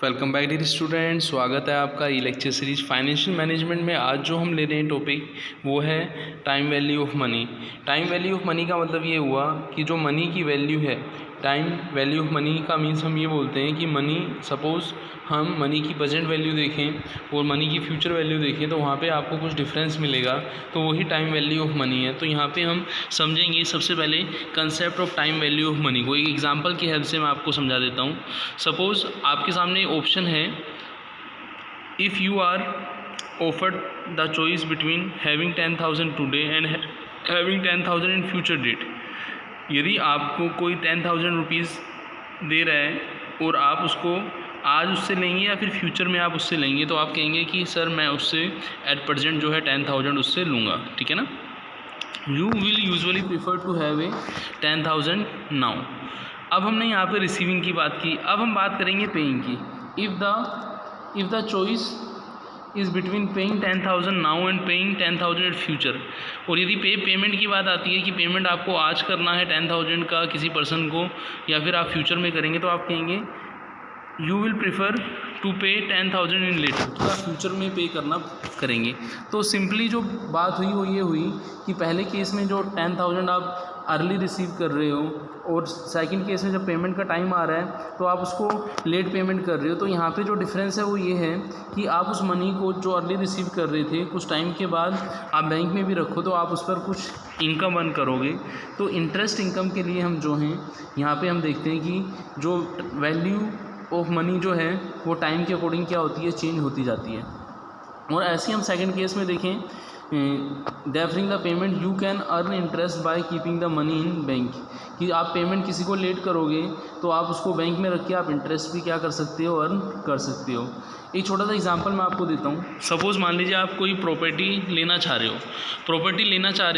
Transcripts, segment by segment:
Welcome back dear student, स्वागत है आपका ई लेक्चर सीरीज फाइनेंशियल मैनेजमेंट में। आज जो हम ले रहे हैं टॉपिक वो है time value of money. Time value of money का मतलब ये हुआ कि जो मनी की वैल्यू है, टाइम वैल्यू ऑफ मनी का मीन्स हम ये बोलते हैं कि मनी, सपोज़ हम मनी की प्रेजेंट वैल्यू देखें और मनी की फ्यूचर वैल्यू देखें तो वहाँ पे आपको कुछ डिफरेंस मिलेगा, तो वही टाइम वैल्यू ऑफ मनी है। तो यहाँ पे हम समझेंगे सबसे पहले concept of time value of money को। एक एग्जांपल की हेल्प से मैं आपको समझा देता हूँ। सपोज़ आपके सामने ऑप्शन है, if you are offered the choice between having 10,000 today and having 10,000 in future date. यदि आपको कोई 10,000 रुपीज़ दे रहा है और आप उसको आज उससे लेंगे या फिर फ्यूचर में आप उससे लेंगे, तो आप कहेंगे कि सर मैं उससे एट प्रेजेंट जो है 10,000 उससे लूँगा, ठीक है ना। You will usually prefer to have a 10,000 now. अब हमने यहाँ पे रिसीविंग की बात की, अब हम बात करेंगे पेइंग की। If the choice is between paying 10,000 now and paying 10,000 eight future. और यदि पेमेंट की बात आती है कि पेमेंट आपको आज करना है 10,000 का किसी पर्सन को या फिर आप फ्यूचर में करेंगे, तो आप कहेंगे यू विल प्रीफर टू पे 10,000 इन लेटर, तो आप फ्यूचर में पे करना करेंगे। तो सिंपली जो बात हुई वो ये हुई कि पहले केस में जो 10,000 आप अर्ली रिसीव कर रहे हो और सेकंड केस में जब पेमेंट का टाइम आ रहा है तो आप उसको लेट पेमेंट कर रहे हो। तो यहाँ पे जो डिफरेंस है वो ये है कि आप उस मनी को जो अर्ली रिसीव कर रहे थे कुछ टाइम के बाद आप बैंक में भी रखो तो आप उस पर कुछ इनकम अर्न करोगे। तो इंटरेस्ट इनकम के लिए हम जो हैं यहाँ पे हम देखते हैं कि जो वैल्यू ऑफ मनी जो है वो टाइम के अकॉर्डिंग क्या होती है, चेंज होती जाती है। और ऐसे हम सेकंड केस में देखें, deferring the payment you can earn interest by keeping the money in bank, कि आप पेमेंट किसी को लेट करोगे तो आप उसको बैंक में रख के आप इंटरेस्ट भी क्या कर सकते हो, अर्न कर सकते हो। एक छोटा सा एग्जांपल मैं आपको देता हूँ। सपोज़ मान लीजिए आप कोई प्रॉपर्टी लेना चाह रहे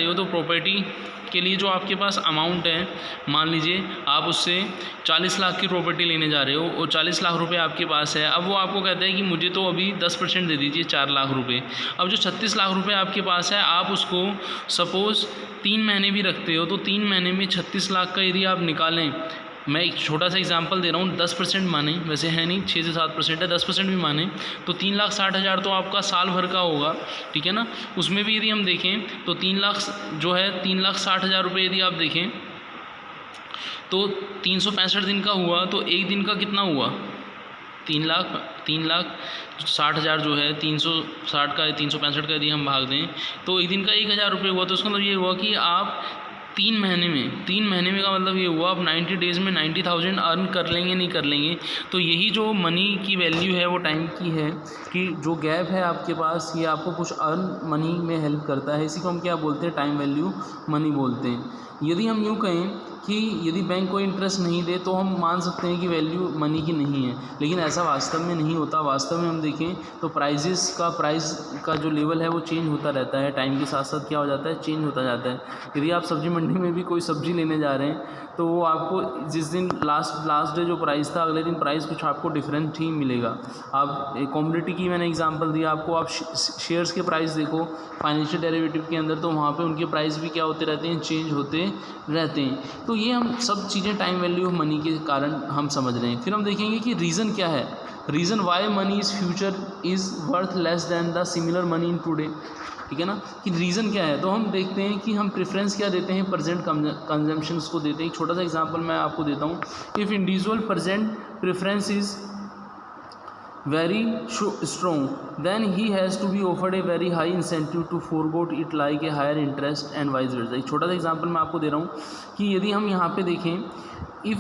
हो, तो प्रॉपर्टी के लिए जो आपके पास अमाउंट है, मान लीजिए आप उससे 40 लाख की प्रॉपर्टी लेने जा रहे हो और 40 लाख रुपए आपके पास है। अब वो आपको कहता है कि मुझे तो अभी 10% दे दीजिए, 4 लाख रुपए। अब जो 36 लाख रुपए आपके पास है, आप उसको सपोज़ 3 महीने भी रखते हो, तो 3 महीने में 36 लाख का यदि आप निकालें, मैं एक छोटा सा एग्जांपल दे रहा हूँ, 10% माने, वैसे है नहीं, 6 से 7% है, 10% भी माने तो 3,60,000 तो आपका साल भर का होगा, ठीक है ना। उसमें भी यदि हम देखें तो 3 लाख जो है 3,60,000 रुपये यदि आप देखें तो 365 दिन का हुआ, तो एक दिन का कितना हुआ, 3,60,000 जो है 360 का 365 का यदि हम भाग दें तो एक दिन का 1,000 रुपये हुआ। तो उसका मतलब ये हुआ कि आप 3 महीने में का मतलब ये हुआ आप 90 डेज़ में 90,000 अर्न कर लेंगे, नहीं कर लेंगे। तो यही जो मनी की वैल्यू है वो टाइम की है कि जो गैप है आपके पास ये आपको कुछ अर्न मनी में हेल्प करता है। इसी को हम क्या बोलते हैं, टाइम वैल्यू मनी बोलते हैं। यदि हम यूँ कहें कि यदि बैंक कोई इंटरेस्ट नहीं दे तो हम मान सकते हैं कि वैल्यू मनी की नहीं है, लेकिन ऐसा वास्तव में नहीं होता। वास्तव में हम देखें तो प्राइस का जो लेवल है वो चेंज होता रहता है, टाइम के साथ साथ क्या हो जाता है, चेंज होता जाता है। यदि आप सब्ज़ी मंडी में भी कोई सब्ज़ी लेने जा रहे हैं तो वो आपको जिस दिन लास्ट डे जो प्राइस था, अगले दिन प्राइस कुछ आपको डिफरेंट ही मिलेगा। आप कॉमोडिटी की मैंने एग्जांपल दिया आपको, आप शेयर्स के प्राइस देखो फाइनेंशियल डेरिवेटिव के अंदर, तो वहाँ पे उनके प्राइस भी क्या होते रहते हैं, चेंज होते रहते हैं। तो ये हम सब चीज़ें टाइम वैल्यू ऑफ मनी के कारण हम समझ रहे हैं। फिर हम देखेंगे कि रीज़न क्या है, reason why money is future is worth less than the similar money in today, ठीक है ना, कि रीज़न क्या है। तो हम देखते हैं कि हम प्रेफरेंस क्या देते हैं, प्रेजेंट कंजम्पशंस को देते हैं। एक छोटा सा एग्जांपल मैं आपको देता हूँ। If individual present preference is very strong, then he has to be offered a very high incentive to forego it like a higher interest and vice versa। एक छोटा सा एग्जांपल मैं आपको दे रहा हूँ कि यदि हम यहाँ पे देखें, इफ़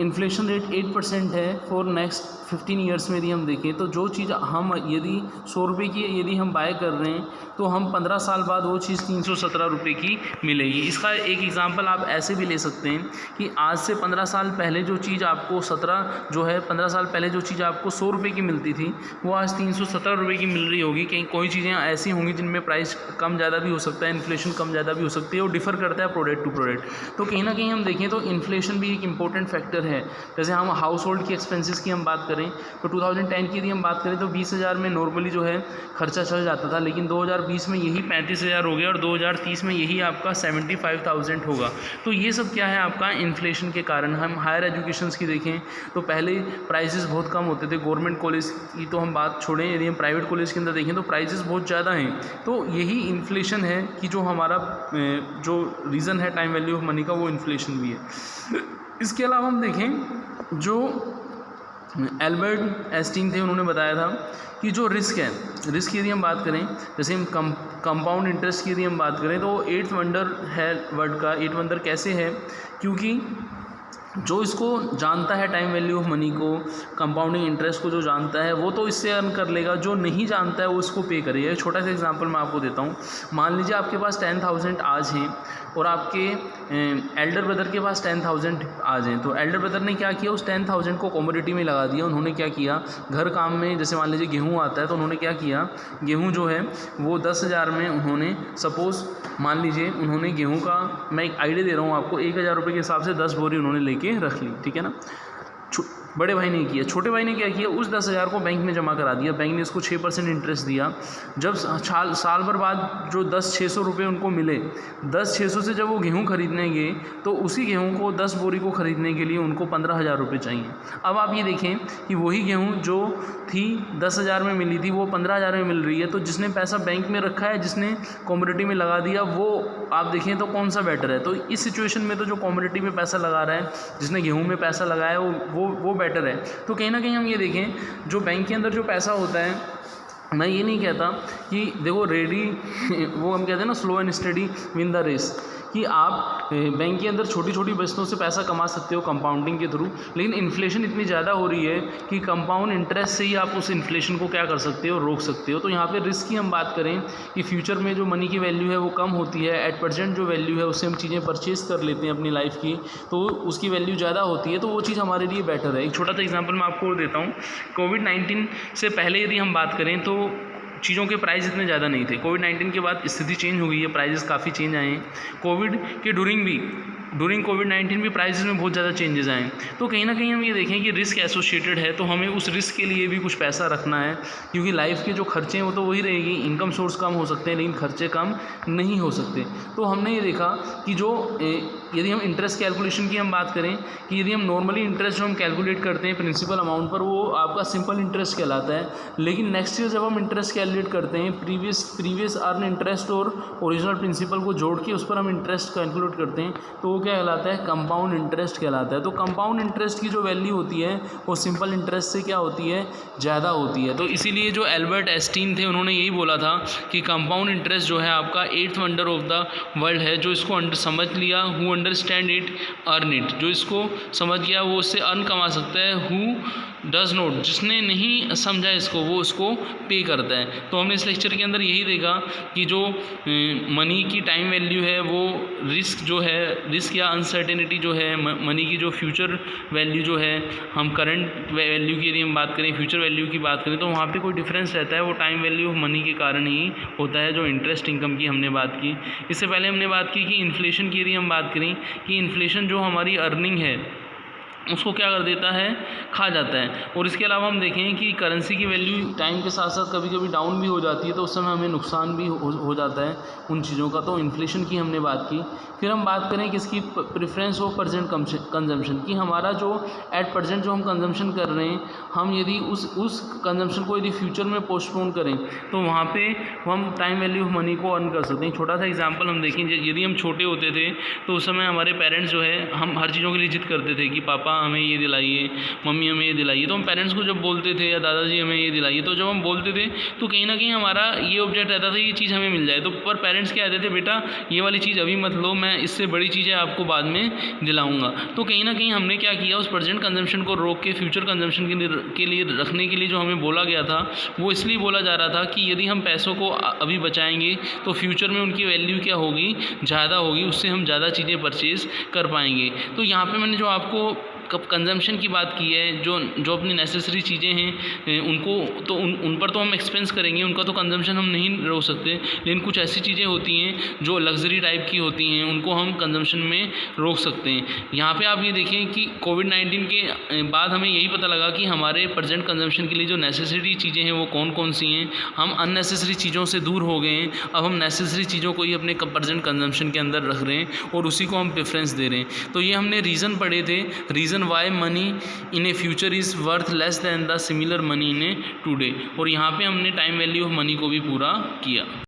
इन्फ्लेशन रेट 8% है फॉर नेक्स्ट 15 ईयर्स में यदि हम देखें, तो जो चीज़ हम यदि 100 रुपये की यदि हम बाय कर रहे हैं तो हम 15 साल बाद वो चीज़ 317 रुपये की मिलेगी। इसका एक एग्जांपल आप ऐसे भी ले सकते हैं कि आज से 15 साल पहले जो चीज़ आपको 15 साल पहले जो चीज़ आपको 100 रुपये की मिलती थी वो आज 317 रुपये की मिल रही होगी। कहीं कोई चीज़ें ऐसी होंगी जिनमें प्राइस कम ज़्यादा भी हो सकता है, इन्फ्लेशन कम ज़्यादा भी हो सकती है, और डिफ़र करता है प्रोडक्ट टू प्रोडक्ट। तो कहीं ना कहीं हम देखें तो इन्फ्लेशन भी एक इंपॉर्टेंट फैक्टर है। जैसे हम हाउस होल्ड की एक्सपेंसेस की हम बात करें तो 2010 की यदि हम बात करें तो 20,000 में नॉर्मली जो है खर्चा चल जाता था, लेकिन 2020 में यही 35,000 हो गया और 2030 में यही आपका 75,000 होगा। तो ये सब क्या है आपका इन्फ्लेशन के कारण। हम हायर एजुकेशंस की देखें तो पहले प्राइसेस बहुत कम होते थे, गवर्नमेंट कॉलेज की तो हम बात छोड़ें, यदि हम प्राइवेट कॉलेज के अंदर देखें तो प्राइसेस बहुत ज़्यादा हैं। तो यही इन्फ्लेशन है कि जो हमारा जो रीज़न है टाइम वैल्यू ऑफ मनी का, वो इन्फ्लेशन भी है। इसके अलावा हम देखें जो एल्बर्ट आइंस्टीन थे, उन्होंने बताया था कि जो रिस्क है, रिस्क की यदि हम बात करें, जैसे हम कंपाउंड इंटरेस्ट की यदि हम बात करें तो 8th वंडर है वर्ल्ड का। 8th वंडर कैसे है, क्योंकि जो इसको जानता है टाइम वैल्यू ऑफ मनी को, कंपाउंडिंग इंटरेस्ट को जो जानता है वो तो इससे अर्न कर लेगा, जो नहीं जानता है वो इसको पे करेगा। एक छोटा सा एग्जांपल मैं आपको देता हूँ। मान लीजिए आपके पास 10,000 आज हैं और आपके एल्डर ब्रदर के पास 10,000 आज हैं। तो एल्डर ब्रदर ने क्या किया, उस 10,000 को कमोडिटी में लगा दिया। उन्होंने क्या किया, घर काम में, जैसे मान लीजिए गेहूँ आता है तो उन्होंने क्या किया, गेहूँ जो है वो 10,000 में उन्होंने, सपोज़ मान लीजिए उन्होंने गेहूँ का, मैं एक आइडिया दे रहा हूँ आपको, 1,000 रुपये के हिसाब से 10 बोरी उन्होंने लेके रख ली, ठीक है ना। बड़े भाई ने किया, छोटे भाई ने क्या किया, उस 10,000 को बैंक में जमा करा दिया। बैंक ने इसको 6% इंटरेस्ट दिया। जब साल भर बाद जो 10,600 रुपये उनको मिले, 10,600 से जब वो गेहूँ खरीदने गए तो उसी गेहूँ को 10 बोरी को ख़रीदने के लिए उनको 15,000 रुपये चाहिए। अब आप ये देखें कि वही गेहूँ जो थी 10,000 में मिली थी वो 15,000 में मिल रही है। तो जिसने पैसा बैंक में रखा है, जिसने कमोडिटी में लगा दिया, वो आप देखें तो कौन सा बेटर है। तो इस सिचुएशन में तो जो कमोडिटी में पैसा लगा रहा है, जिसने गेहूँ में पैसा लगाया है, वो बेटर है। तो कहीं ना कहीं हम ये देखें, जो बैंक के अंदर जो पैसा होता है, मैं ये नहीं कहता कि देखो रेडी वो हम कहते हैं ना, slow and study win the race, कि आप बैंक के अंदर छोटी छोटी बचतों से पैसा कमा सकते हो कंपाउंडिंग के थ्रू, लेकिन इन्फ्लेशन इतनी ज़्यादा हो रही है कि कंपाउंड इंटरेस्ट से ही आप उस इन्फ्लेशन को क्या कर सकते हो, रोक सकते हो। तो यहाँ पे रिस्क की हम बात करें कि फ्यूचर में जो मनी की वैल्यू है वो कम होती है, एट प्रेजेंट जो वैल्यू है उससे हम चीज़ें परचेज़ कर लेते हैं अपनी लाइफ की, तो उसकी वैल्यू ज़्यादा होती है, तो वो चीज़ हमारे लिए बेटर है। एक छोटा सा एग्जाम्पल मैं आपको देता हूँ। कोविड-19 से पहले यदि हम बात करें तो चीज़ों के प्राइस इतने ज़्यादा नहीं थे। कोविड-19 के बाद स्थिति चेंज हो गई है, प्राइजेस काफ़ी चेंज आए हैं। कोविड के ड्यूरिंग कोविड-19 भी प्राइसेस में बहुत ज़्यादा चेंजेस आए हैं। तो कहीं ना कहीं हम ये देखें कि रिस्क एसोसिएटेड है, तो हमें उस रिस्क के लिए भी कुछ पैसा रखना है, क्योंकि लाइफ के जो खर्चे हैं वो तो वही रहेगी। इनकम सोर्स कम हो सकते हैं लेकिन खर्चे कम नहीं हो सकते। तो हमने ये देखा कि जो यदि हम इंटरेस्ट कैलकुलेशन की हम बात करें कि यदि हम नॉर्मली इंटरेस्ट जो हम कैलकुलेट करते हैं प्रिंसिपल अमाउंट पर, वो आपका सिंपल इंटरेस्ट कहलाता है। लेकिन नेक्स्ट ईयर जब हम इंटरेस्ट कैलकुलेट करते हैं, प्रीवियस अर्न इंटरेस्ट और ओरिजिनल प्रिंसिपल को जोड़ के उस पर हम इंटरेस्ट कैलकुलेट करते हैं, तो वो क्या कहलाता है, कंपाउंड इंटरेस्ट कहलाता है। तो कंपाउंड इंटरेस्ट की जो वैल्यू होती है वो सिंपल इंटरेस्ट से क्या होती है, ज़्यादा होती है। तो इसीलिए जो एल्बर्ट आइंस्टीन थे उन्होंने यही बोला था कि कंपाउंड इंटरेस्ट जो है आपका 8th wonder of the world है। जो इसको समझ लिया, who understand it earn it, जो इसको समझ गया वो उससे अर्न कमा सकता है। हु डज नोट, जिसने नहीं समझा इसको वो उसको पे करता है। तो हमने इस लेक्चर के अंदर यही देखा कि जो मनी की टाइम वैल्यू है वो रिस्क जो है, रिस्क या अनसर्टेनिटी जो है, मनी की जो फ्यूचर वैल्यू जो है, हम करंट वैल्यू की यदि हम बात करें, फ्यूचर वैल्यू की बात करें, तो वहाँ पे कोई डिफरेंस रहता है, वो टाइम वैल्यू ऑफ मनी के कारण ही होता है। जो इंटरेस्ट इनकम की हमने बात की, इससे पहले हमने बात की कि इन्फ्लेशन की यदि हम बात करें कि इन्फ्लेशन जो हमारी अर्निंग है उसको क्या कर देता है, खा जाता है। और इसके अलावा हम देखें कि करेंसी की वैल्यू टाइम के साथ साथ कभी कभी डाउन भी हो जाती है, तो उस समय हमें नुकसान भी हो जाता है उन चीज़ों का। तो इन्फ्लेशन की हमने बात की। फिर हम बात करें किसकी, प्रेफरेंस ऑफ प्रेजेंट कंजम्पशन की। हमारा जो एट प्रेजेंट जो हम कंजम्पशन कर रहे हैं, हम यदि उस कंजम्पशन को यदि फ्यूचर में पोस्टपोन करें तो वहाँ पे हम टाइम वैल्यू ऑफ मनी को अर्न कर सकते हैं। छोटा सा एग्जांपल हम देखें, यदि हम छोटे होते थे तो उस समय हमारे पेरेंट्स जो है, हम हर चीज़ों के लिए जिद करते थे कि पापा हमें ये दिलाइए, मम्मी हमें ये दिलाइए। तो हम पेरेंट्स को जब बोलते थे या दादाजी हमें ये दिलाइए, तो जब हम बोलते थे तो कहीं ना कहीं हमारा ये ऑब्जेक्ट रहता था ये चीज़ हमें मिल जाए। तो पर पेरेंट्स क्या कहते थे, बेटा ये वाली चीज़ अभी मत लो, मैं इससे बड़ी चीज़ें आपको बाद में दिलाऊंगा। तो कहीं ना कहीं हमने क्या किया, उस प्रेजेंट कंजम्पशन को रोक के फ्यूचर कंजम्पशन के लिए रखने के लिए जो हमें बोला गया था, वो इसलिए बोला जा रहा था कि यदि हम पैसों को अभी बचाएंगे तो फ्यूचर में उनकी वैल्यू क्या होगी, ज़्यादा होगी, उससे हम ज़्यादा चीज़ें परचेज़ कर पाएंगे। तो यहाँ पर मैंने जो आपको कंजम्पशन की बात की है, जो अपनी नेसेसरी चीज़ें हैं उनको तो उन पर तो हम एक्सपेंस करेंगे, उनका तो कंजम्पशन हम नहीं रोक सकते, लेकिन कुछ ऐसी चीज़ें होती हैं जो लग्जरी टाइप की होती हैं, उनको हम कंजम्पशन में रोक सकते हैं। यहाँ पे आप ये देखें कि कोविड-19 के बाद हमें यही पता लगा कि हमारे प्रेजेंट कंजम्पशन के लिए जो नेसेसरी चीज़ें हैं वो कौन कौन सी हैं। हम अननेसेसरी चीज़ों से दूर हो गए हैं, अब हम नेसेसरी चीज़ों को ही अपने प्रेजेंट कंजम्पशन के अंदर रख रहे हैं और उसी को हम प्रेफरेंस दे रहे हैं। तो ये हमने रीज़न पढ़े थे, reason why money in A future is worth less than the similar money in A today, और यहाँ पे हमने टाइम वैल्यू ऑफ मनी को भी पूरा किया।